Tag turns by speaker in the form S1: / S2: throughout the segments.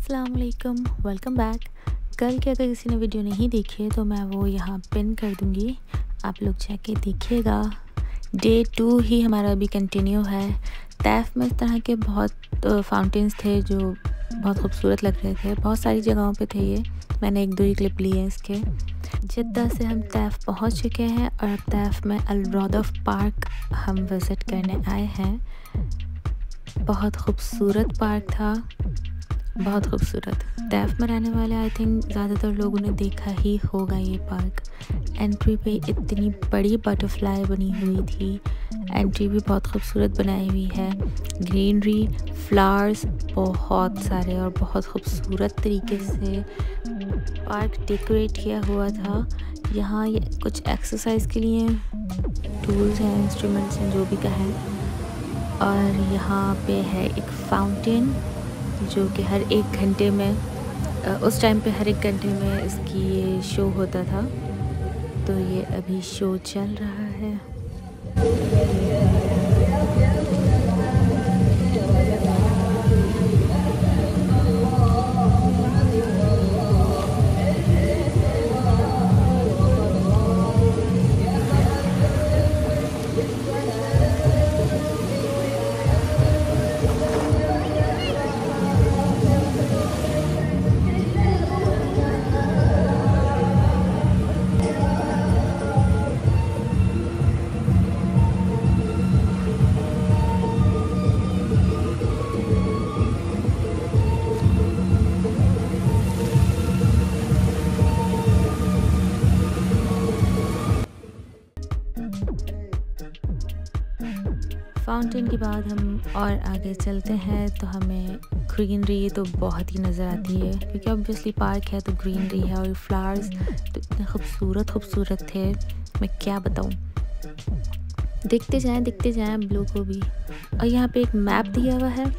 S1: अस्सलाम वालेकुम, welcome back. कल की अगर किसी ने वीडियो नहीं देखी है तो मैं वो यहाँ पिन कर दूँगी, आप लोग जाके देखिएगा। डे 2 ही हमारा अभी कंटिन्यू है। तैफ में इस तरह के बहुत फाउंटेन्स थे जो बहुत खूबसूरत लग रहे थे। बहुत सारी जगहों पे थे ये, मैंने एक दो ही क्लिप लिए हैं इसके। जिद्दा से हम तैफ पहुँच चुके हैं और अब तैफ में अल रौदफ पार्क हम विज़िट करने आए हैं। बहुत खूबसूरत पार्क था, बहुत खूबसूरत। तैफ में रहने वाले आई थिंक ज़्यादातर लोगों ने देखा ही होगा ये पार्क। एंट्री पे इतनी बड़ी बटरफ्लाई बनी हुई थी। एंट्री भी बहुत खूबसूरत बनाई हुई है। ग्रीनरी, फ्लावर्स बहुत सारे और बहुत खूबसूरत तरीके से पार्क डेकोरेट किया हुआ था। यहाँ ये कुछ एक्सरसाइज के लिए टूल्स हैं, इंस्ट्रूमेंट्स हैं, जो भी कहें। और यहाँ पे है एक फाउंटेन जो कि हर एक घंटे में उस टाइम पे हर एक घंटे में इसकी ये शो होता था। तो ये अभी शो चल रहा है। फाउंटेन के बाद हम और आगे चलते हैं तो हमें ग्रीनरी तो बहुत ही नज़र आती है, क्योंकि ऑब्वियसली पार्क है तो ग्रीनरी है। और फ्लावर्स तो इतने खूबसूरत थे, मैं क्या बताऊँ। देखते जाएं ब्लू को भी। और यहाँ पे एक मैप दिया हुआ है।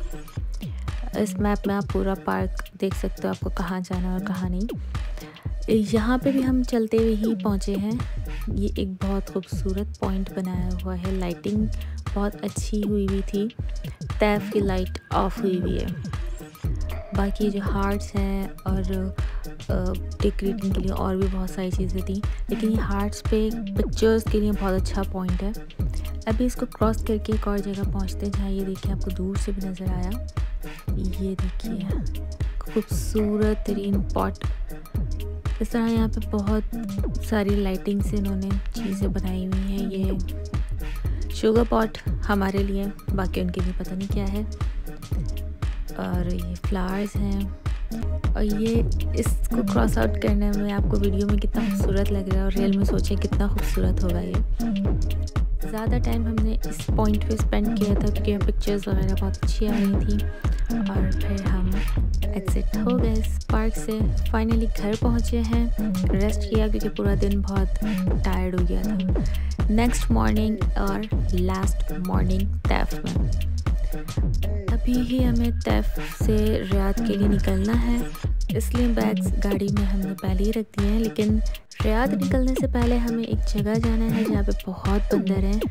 S1: इस मैप में आप पूरा पार्क देख सकते हो, आपको कहाँ जाना और कहाँ नहीं। यहाँ पे भी हम चलते हुए ही पहुँचे हैं। ये एक बहुत खूबसूरत पॉइंट बनाया हुआ है। लाइटिंग बहुत अच्छी हुई थी। तैफ की लाइट ऑफ हुई है। बाकी जो हार्ट्स हैं और डेकोरेटिंग के लिए और भी बहुत सारी चीज़ें थी, लेकिन ये हार्ट्स पे पिक्चर्स के लिए बहुत अच्छा पॉइंट है। अभी इसको क्रॉस करके एक और जगह पहुँचते हैं जहाँ ये देखिए आपको दूर से भी नज़र आया। ये देखिए खूबसूरत तरीन पॉट। इस तरह यहाँ पे बहुत सारी लाइटिंग से इन्होंने चीज़ें बनाई हुई हैं। ये शुगर पॉट हमारे लिए, बाकी उनके लिए पता नहीं क्या है। और ये फ्लावर्स हैं। और ये इसको क्रॉस आउट करने में आपको वीडियो में कितना खूबसूरत लग रहा है और रियल में सोचें कितना खूबसूरत होगा ये। ज़्यादा टाइम हमने इस पॉइंट पे स्पेंड किया था क्योंकि यहाँ पिक्चर्स वगैरह बहुत अच्छी आ रही थी। और फिर हम एग्ज़िट हो गए इस पार्क से। फाइनली घर पहुँचे हैं, रेस्ट किया क्योंकि पूरा दिन बहुत टायर्ड हो गया था। नेक्स्ट मॉर्निंग और लास्ट मॉर्निंग तैफ में। अभी ही हमें तैफ से रियाद के लिए निकलना है, इसलिए बैग्स गाड़ी में हमने पहले ही रख दिए हैं। लेकिन रियाद निकलने से पहले हमें एक जगह जाना है जहाँ पे बहुत बंदर हैं।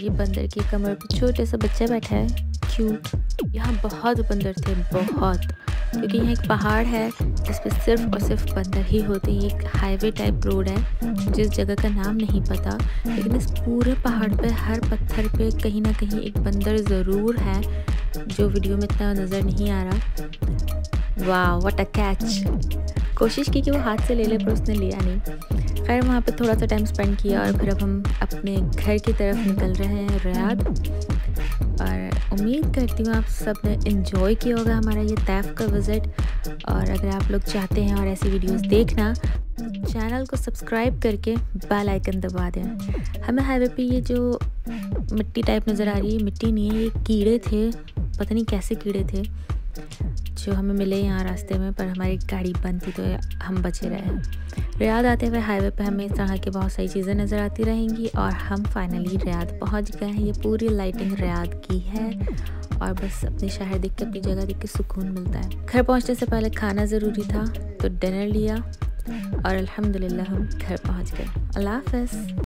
S1: ये बंदर की कमर पे छोटा सा बच्चा बैठा है, क्यूट। यहाँ बहुत बंदर थे, बहुत, क्योंकि यहाँ एक पहाड़ है जिस पे सिर्फ और सिर्फ बंदर ही होते हैं। एक हाईवे टाइप रोड है जिस जगह का नाम नहीं पता, लेकिन इस पूरे पहाड़ पे हर पत्थर पे कहीं ना कहीं एक बंदर ज़रूर है, जो वीडियो में इतना नज़र नहीं आ रहा। वाह, व्हाट अ कैच। कोशिश की कि वो हाथ से ले ले पर उसने लिया नहीं। खैर वहाँ पे थोड़ा सा टाइम स्पेंड किया और फिर अब हम अपने घर की तरफ निकल रहे हैं, रियाद। और उम्मीद करती हूँ आप सब ने इन्जॉय किया होगा हमारा ये तैफ का विज़िट। और अगर आप लोग चाहते हैं और ऐसी वीडियोस देखना, चैनल को सब्सक्राइब करके बेल आइकन दबा दें। हमें हाईवे पे ये जो मिट्टी टाइप नज़र आ रही है, मिट्टी नहीं है, ये कीड़े थे, पता नहीं कैसे कीड़े थे जो हमें मिले यहाँ रास्ते में, पर हमारी गाड़ी बंद थी तो हम बचे रहे। रियाद आते हुए हाईवे पे हमें इस तरह की बहुत सारी चीज़ें नज़र आती रहेंगी और हम फाइनली रियाद पहुँच गए हैं। ये पूरी लाइटिंग रियाद की है और बस अपने शहर देख के, अपनी जगह देख के सुकून मिलता है। घर पहुँचने से पहले खाना ज़रूरी था तो डिनर लिया और अल्हम्दुलिल्लाह हम घर पहुँच गए। अल्लाह हाफ़िज़।